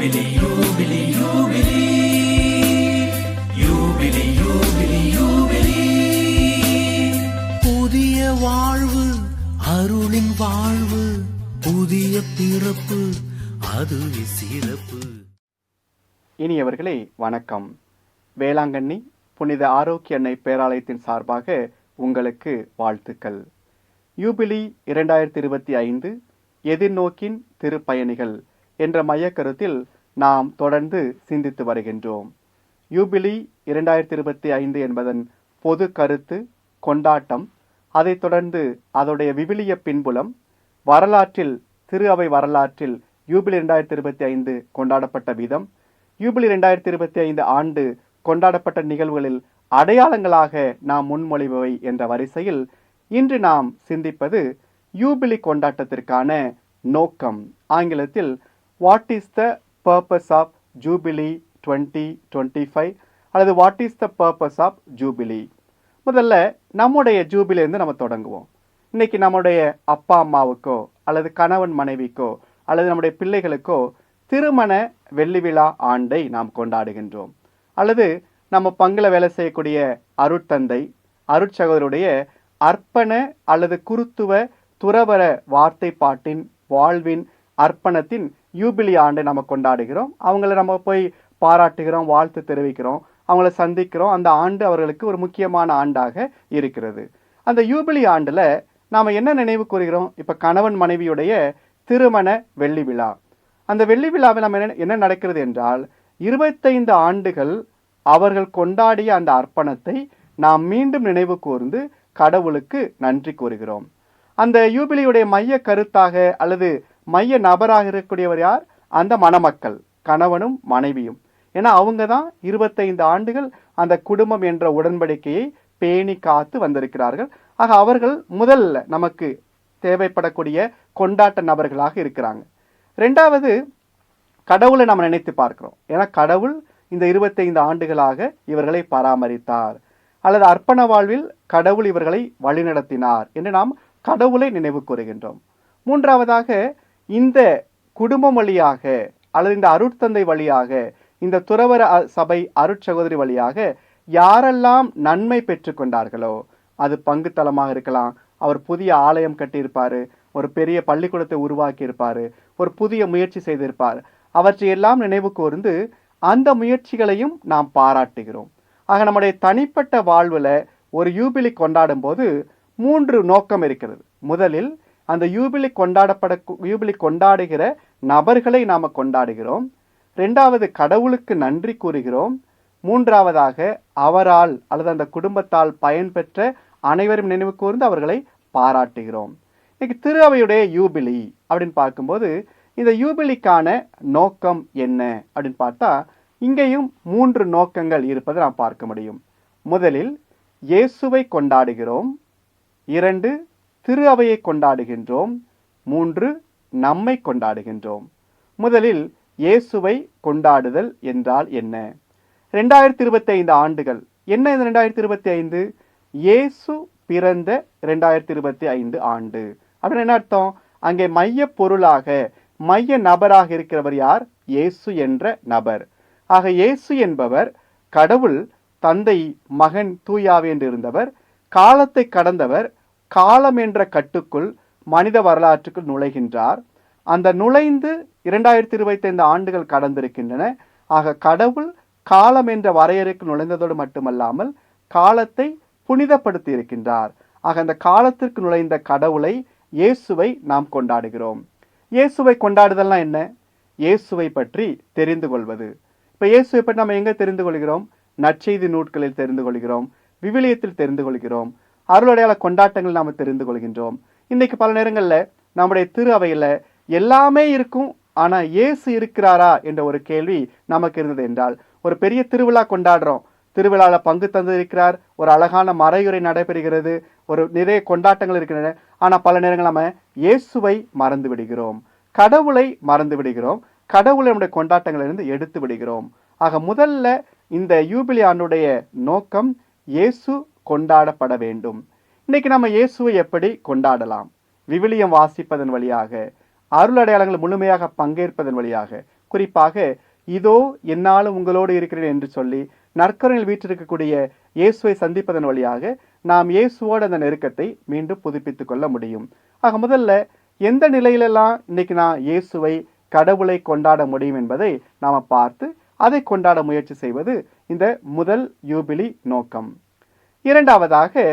யூபிலி யூபிலி யூபிலி யூபிலி யூபிலி யூபிலி. புதிய வாழ்வு, அருளின் வாழ்வு, புதிய பிறப்பு, அதுவே சிறப்பு. இனியவர்களே வணக்கம். வேளாங்கண்ணி புனித ஆரோக்கிய அன்னை பேராலயத்தின் சார்பாக உங்களுக்கு வாழ்த்துக்கள். யூபிலி 2025 எதிர்நோக்கின் திருப்பயணிகள் என்ற மையக்கருத்தில் நாம் தொடர்ந்து சிந்தித்து வருகின்றோம். யூபிலி 2025 என்பதன் பொது கருத்து, கொண்டாட்டம், அதைத் தொடர்ந்து அதோடைய விவிலிய பின்புலம், வரலாற்றில் திரு அவை வரலாற்றில் யூபிலி 2025 கொண்டாடப்பட்ட விதம், யூபிலி 2025 ஆண்டு கொண்டாடப்பட்ட நிகழ்வுகளில் அடையாளங்களாக நாம் முன்மொழிபவை என்ற வரிசையில் இன்று நாம் சிந்திப்பது யூபிலி கொண்டாட்டத்திற்கான நோக்கம். ஆங்கிலத்தில் what is the purpose of jubilee 2025 அல்லது what is the purpose of jubilee. முதல்ல நம்முடைய ஜூபிலிருந்து நம்ம தொடங்குவோம். இன்னைக்கு நம்முடைய அப்பா அம்மாவுக்கோ அல்லது கணவன் மனைவிக்கோ அல்லது நம்முடைய பிள்ளைகளுக்கோ திருமண வெள்ளி விழா ஆண்டை நாம் கொண்டாடுகின்றோம். அல்லது நம்ம பங்கில் வேலை செய்யக்கூடிய அருட்தந்தை அருட்சகோதருடைய அர்ப்பண அல்லது குருத்துவ துறவர வார்த்தை பாட்டின் வாழ்வின் அர்ப்பணத்தின் யூபிலி ஆண்டை நம்ம கொண்டாடுகிறோம். அவங்கள நம்ம போய் பாராட்டுகிறோம், வாழ்த்து தெரிவிக்கிறோம், அவங்கள சந்திக்கிறோம். அந்த ஆண்டு அவர்களுக்கு ஒரு முக்கியமான ஆண்டாக இருக்கிறது. அந்த யூபிலி ஆண்டில் நாம் என்ன நினைவு கூறுகிறோம்? இப்போ கணவன் மனைவியுடைய திருமண வெள்ளி விழா. அந்த வெள்ளி விழாவில் நம்ம என்ன நடக்கிறது என்றால் 25 ஆண்டுகள் அவர்கள் கொண்டாடிய அந்த அர்ப்பணத்தை நாம் மீண்டும் நினைவு கூர்ந்து கடவுளுக்கு நன்றி கூறுகிறோம். அந்த யூபிலியுடைய மைய கருத்தாக அல்லது மைய நபராக இருக்கக்கூடியவர் யார்? அந்த மணமக்கள், கணவனும் மனைவியும். ஏன்னா அவங்க தான் 25 ஆண்டுகள் அந்த குடும்பம் என்ற உடன்படிக்கையை பேணி காத்து வந்திருக்கிறார்கள். ஆக அவர்கள் முதல்ல நமக்கு தேவைப்படக்கூடிய கொண்டாட்ட நபர்களாக இருக்கிறாங்க. ரெண்டாவது, கடவுளை நாம் நினைத்து பார்க்கிறோம். ஏன்னா கடவுள் இந்த 25 ஆண்டுகளாக இவர்களை பராமரித்தார், அல்லது அர்ப்பண வாழ்வில் கடவுள் இவர்களை வழிநடத்தினார் என்று நாம் கடவுளை நினைவு கூறுகின்றோம். மூன்றாவதாக, இந்த குடும்பம் வழியாக அல்லது இந்த அருட்தந்தை வழியாக, இந்த துறவர சபை அருட்சகோதரி வழியாக யாரெல்லாம் நன்மை பெற்று கொண்டார்களோ, அது பங்கு தலமாக இருக்கலாம், அவர் புதிய ஆலயம் கட்டியிருப்பார், ஒரு பெரிய பள்ளிக்கூடத்தை உருவாக்கி இருப்பார், ஒரு புதிய முயற்சி செய்திருப்பார், அவற்றையெல்லாம் நினைவு கூர்ந்து அந்த முயற்சிகளையும் நாம் பாராட்டுகிறோம். ஆக நம்முடைய தனிப்பட்ட வாழ்வில் ஒரு யூபிலி கொண்டாடும் போது 3 நோக்கம் இருக்கிறது. முதலில் அந்த யூபிலி கொண்டாடுகிற நபர்களை நாம் கொண்டாடுகிறோம். ரெண்டாவது, கடவுளுக்கு நன்றி கூறுகிறோம். மூன்றாவதாக, அவரால் அல்லது அந்த குடும்பத்தால் பயன்பெற்ற அனைவரும் நினைவு கூர்ந்து அவர்களை பாராட்டுகிறோம். இன்னைக்கு திரு அவையுடைய யூபிலி அப்படின்னு பார்க்கும்போது இந்த யூபிலிக்கான நோக்கம் என்ன அப்படின்னு பார்த்தா இங்கேயும் 3 நோக்கங்கள் இருப்பதை நாம் பார்க்க முடியும். முதலில் இயேசுவை கொண்டாடுகிறோம். 2, திரு அவையை கொண்டாடுகின்றோம். 3, நம்மை கொண்டாடுகின்றோம். முதலில் இயேசுவை கொண்டாடுதல் என்றால் என்ன? 2025 ஆண்டுகள் என்ன? இந்த 2025 இயேசு பிறந்த 2025 ஆண்டு அப்படின்னு என்ன அர்த்தம்? அங்கே மைய பொருளாக மைய நபராக இருக்கிறவர் யார்? இயேசு என்ற நபர். ஆக இயேசு என்பவர் கடவுள் தந்தை மகன் தூயாவி என்று இருந்தவர், காலத்தை கடந்தவர், காலம் என்ற கட்டுக்குள் மனித வரலாற்றுக்குள் நுழைகின்றார். அந்த நுழைந்து 2025 ஆண்டுகள் கடந்திருக்கின்றன. ஆக கடவுள் காலம் என்ற வரையறைக்கு நுழைந்ததோடு மட்டுமல்லாமல் காலத்தை புனிதப்படுத்தி இருக்கின்றார். ஆக அந்த காலத்திற்கு நுழைந்த கடவுளை இயேசுவை நாம் கொண்டாடுகிறோம். இயேசுவை கொண்டாடுதல்னா என்ன? இயேசுவை பற்றி தெரிந்து கொள்வது. இப்போ இயேசுவை பற்றி நம்ம எங்கே தெரிந்து கொள்கிறோம்? நற்செய்தி நூட்களில் தெரிந்து கொள்கிறோம், விவிலியத்தில் தெரிந்து கொள்கிறோம், அருளடையாள கொண்டாட்டங்கள் நாம் தெரிந்து கொள்கின்றோம். இன்றைக்கு பல நேரங்களில் நம்முடைய திரு அவையில் எல்லாமே இருக்கும், ஆனால் இயேசு இருக்கிறாரா என்ற ஒரு கேள்வி நமக்கு இருந்தது என்றால், ஒரு பெரிய திருவிழா கொண்டாடுறோம், திருவிழாவில் பங்கு தந்திருக்கிறார், ஒரு அழகான மறையுறை நடைபெறுகிறது, ஒரு நிறைய கொண்டாட்டங்கள் இருக்கின்றன. ஆனால் பல நேரங்கள் நம்ம இயேசுவை மறந்து விடுகிறோம், கடவுளை மறந்து விடுகிறோம், கடவுளை நம்முடைய கொண்டாட்டங்களிலிருந்து எடுத்து விடுகிறோம். ஆக முதல்ல இந்த யூபிலி ஆண்டுடைய நோக்கம் இயேசு கொண்டாடப்பட வேண்டும். இன்னைக்கு நம்ம இயேசுவை எப்படி கொண்டாடலாம்? விவிலியம் வாசிப்பதன் வழியாக, அருள் அடையாளங்கள் முழுமையாக பங்கேற்பதன் வழியாக, குறிப்பாக இதோ என்னாலும் உங்களோடு இருக்கிறேன் என்று சொல்லி நற்கருணையில் வீற்றிருக்கக்கூடிய இயேசுவை சந்திப்பதன் வழியாக நாம் இயேசுவோட அந்த நெருக்கத்தை மீண்டும் புதுப்பித்துக் கொள்ள முடியும். ஆக முதல்ல எந்த நிலையிலெல்லாம் இன்னைக்கு நான் இயேசுவை கடவுளை கொண்டாட முடியும் என்பதை நாம பார்த்து அதை கொண்டாட முயற்சி செய்வது இந்த முதல் யூபிலி நோக்கம். இரண்டாவதாக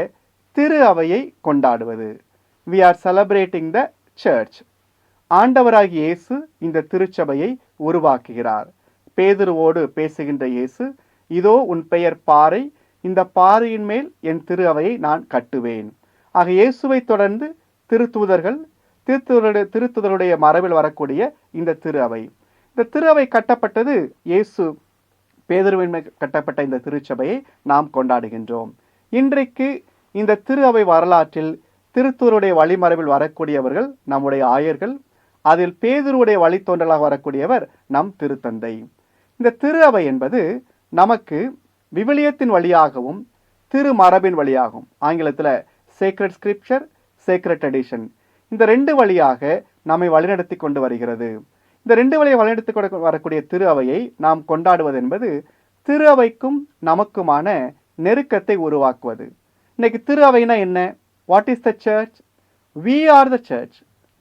திரு அவையை கொண்டாடுவது. We are celebrating the church. ஆண்டவராகிய இயேசு இந்த திருச்சபையை உருவாக்குகிறார். பேதுருவோடு பேசுகின்ற இயேசு, இதோ உன் பெயர் பாறை, இந்த பாறையின் மேல் என் திரு அவையை நான் கட்டுவேன். ஆக இயேசுவை தொடர்ந்து திருத்துதருடைய மரபில் வரக்கூடிய இந்த திரு அவை. இந்த திரு அவை கட்டப்பட்டது இயேசு பேதுருவின் மேல் கட்டப்பட்ட இந்த திருச்சபையை நாம் கொண்டாடுகின்றோம். இன்றைக்கு இந்த திரு அவை வரலாற்றில் திருத்தூருடைய வழிமரபில் வரக்கூடியவர்கள் நம்முடைய ஆயர்கள், அதில் பேதுருவுடைய வழித்தோன்றலாக வரக்கூடியவர் நம் திருத்தந்தை. இந்த திரு அவை என்பது நமக்கு விவிலியத்தின் வழியாகவும் திருமரபின் வழியாகவும், ஆங்கிலத்தில் சேக்ரெட் ஸ்கிரிப்சர், சேக்ரெட் ட்ரெடிஷன், இந்த ரெண்டு வழியாக நம்மை வழிநடத்தி கொண்டு வருகிறது. இந்த ரெண்டு வழியை வழிநடத்தி கொண்டு வரக்கூடிய திரு அவையை நாம் கொண்டாடுவது என்பது திரு அவைக்கும் நமக்குமான நெருக்கத்தை உருவாக்குவது. இன்னைக்கு திரு அவைனா என்ன? What is the church? We are the church.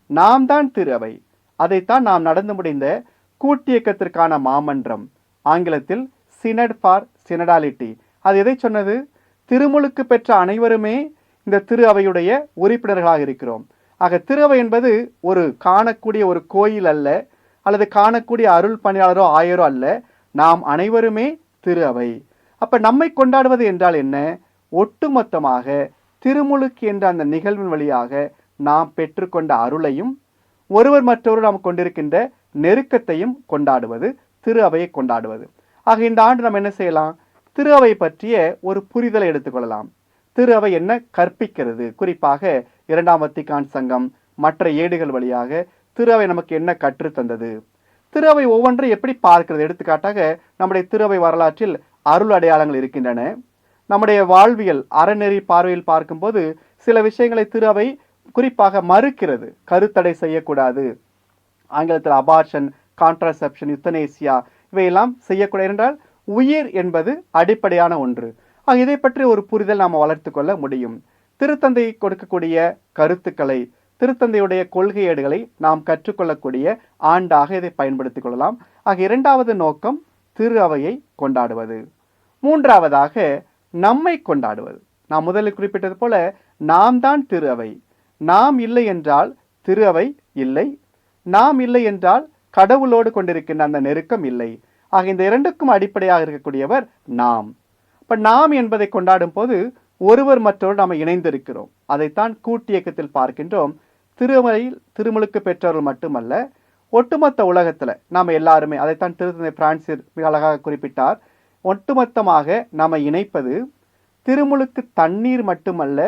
நாம் தான் திரு அவை. அதைத்தான் நாம் நடந்து முடிந்த கூட்டியக்கத்திற்கான மாமன்றம், ஆங்கிலத்தில் சினட் ஃபார் சினடாலிட்டி, அது எதை சொன்னது? திருமுழுக்கு பெற்ற அனைவருமே இந்த திரு அவையுடைய உறுப்பினர்களாக இருக்கிறோம். ஆக திரு அவை என்பது ஒரு காணக்கூடிய ஒரு கோயில் அல்ல, அல்லது காணக்கூடிய அருள் பணியாளரோ ஆயரோ அல்ல. நாம் அனைவருமே திரு அவை. அப்ப நம்மை கொண்டாடுவது என்றால் என்ன? ஒட்டுமொத்தமாக திருமுழுக்கு என்ற அந்த நிகழ்வின் வழியாக நாம் பெற்றுக்கொண்ட அருளையும் ஒருவர் மற்றொரு நாம் கொண்டிருக்கின்ற நெருக்கத்தையும் கொண்டாடுவது திரு அவையை கொண்டாடுவது. ஆக இந்த ஆண்டு நாம் என்ன செய்யலாம்? திரு அவை பற்றிய ஒரு புரிதலை எடுத்துக்கொள்ளலாம். திரு அவை என்ன கற்பிக்கிறது? குறிப்பாக இரண்டாம் வத்திக்கான் சங்கம் மற்ற ஏடுகள் வழியாக திரு அவை நமக்கு என்ன கற்றுத்தந்தது? திரு அவை ஒவ்வொன்றை எப்படி பார்க்கிறது? எடுத்துக்காட்டாக நம்முடைய திரு அவை வரலாற்றில் அருள் அடையாளங்கள் இருக்கின்றன. நம்முடைய வாழ்வியல் அறநெறி பார்வையில் பார்க்கும்போது சில விஷயங்களை திரு அவை குறிப்பாக மறுக்கிறது. கருத்தடை செய்யக்கூடாது, ஆங்கிலத்தில் அபார்ஷன், கான்ட்ராசெப்ஷன், யுத்தனேசியா, இவையெல்லாம் செய்யக்கூடாது என்றால் உயிர் என்பது அடிப்படையான ஒன்று. இதை பற்றி ஒரு புரிதல் நாம் வளர்த்து கொள்ள முடியும். திருத்தந்தை கொடுக்கக்கூடிய கருத்துக்களை, திருத்தந்தையுடைய கொள்கை ஏடுகளை நாம் கற்றுக்கொள்ளக்கூடிய ஆண்டாக இதை பயன்படுத்திக் கொள்ளலாம். இரண்டாவது நோக்கம் திரு அவையை கொண்டாடுவது. மூன்றாவதாக நம்மை கொண்டாடுவது. நாம் முதலில் குறிப்பிட்டது போல நாம் தான் திரு அவை. நாம் இல்லை என்றால் திரு அவை இல்லை, நாம் இல்லை என்றால் கடவுளோடு கொண்டிருக்கின்ற அந்த நெருக்கம் இல்லை. இந்த இரண்டுக்கும் அடிப்படையாக இருக்கக்கூடியவர் நாம். இப்ப நாம் என்பதை கொண்டாடும் போது ஒருவர் மற்றொரு நாம் இணைந்திருக்கிறோம். அதைத்தான் கூட்டியக்கத்தில் பார்க்கின்றோம். திருமலையில் திருமுழுக்கு பெற்றவர்கள் மட்டுமல்ல, ஒட்டுமொத்த உலகத்துல நாம் எல்லாருமே, அதைத்தான் திருத்தந்தை பிரான்சிஸ் மிக அழகாக குறிப்பிட்டார். ஒட்டுமொத்தமாக நாம இணைப்பது திருமுழுக்கு தண்ணீர் மட்டுமல்ல,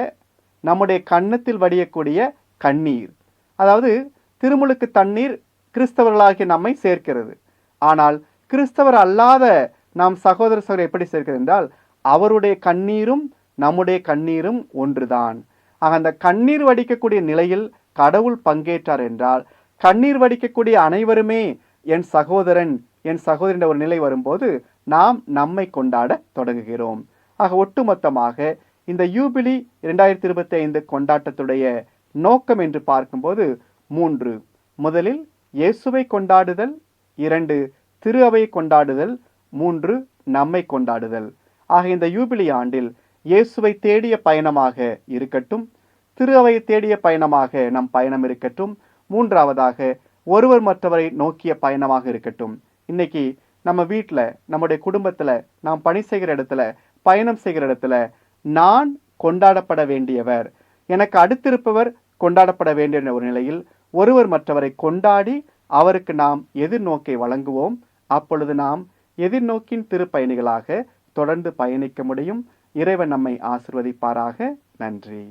நம்முடைய கன்னத்தில் வடியக்கூடிய கண்ணீர். அதாவது திருமுழுக்கு தண்ணீர் கிறிஸ்தவர்களாகிய நம்மை சேர்க்கிறது. ஆனால் கிறிஸ்தவர் அல்லாத நாம் சகோதர சகோதரி எப்படி சேர்க்கிறது என்றால் அவருடைய கண்ணீரும் நம்முடைய கண்ணீரும் ஒன்றுதான். அந்த கண்ணீர் வடிக்கக்கூடிய நிலையில் கடவுள் பங்கேற்றார் என்றால் கண்ணீர் வடிக்கக்கூடிய அனைவருமே என் சகோதரன் என் சகோதரி ஒரு நிலை வரும்போது நாம் நம்மை கொண்டாட தொடங்குகிறோம். ஒட்டுமொத்தமாக இந்த யூபிலி 2025 கொண்டாட்டத்துடைய நோக்கம் என்று பார்க்கும்போது 3. முதலில் இயேசுவை கொண்டாடுதல், 2 திரு அவையை கொண்டாடுதல், 3 நம்மை கொண்டாடுதல். இந்த யூபிலி ஆண்டில் இயேசுவை தேடிய பயணமாக இருக்கட்டும், திரு அவையை தேடிய பயணமாக நம் பயணம் இருக்கட்டும், 3வதாக ஒருவர் மற்றவரை நோக்கிய பயணமாக இருக்கட்டும். இன்னைக்கு நம்ம வீட்டில், நம்முடைய குடும்பத்தில், நாம் பணி செய்கிற இடத்துல, பயணம் செய்கிற இடத்துல நான் கொண்டாடப்பட வேண்டியவர், எனக்கு அடுத்திருப்பவர் கொண்டாடப்பட வேண்டிய ஒரு நிலையில் ஒருவர் மற்றவரை கொண்டாடி அவருக்கு நாம் எதிர்நோக்கை வழங்குவோம். அப்பொழுது நாம் எதிர்நோக்கின் திருப்பயணிகளாக தொடர்ந்து பயணிக்க முடியும். இறைவன் நம்மை ஆசிர்வதிப்பாராக. நன்றி.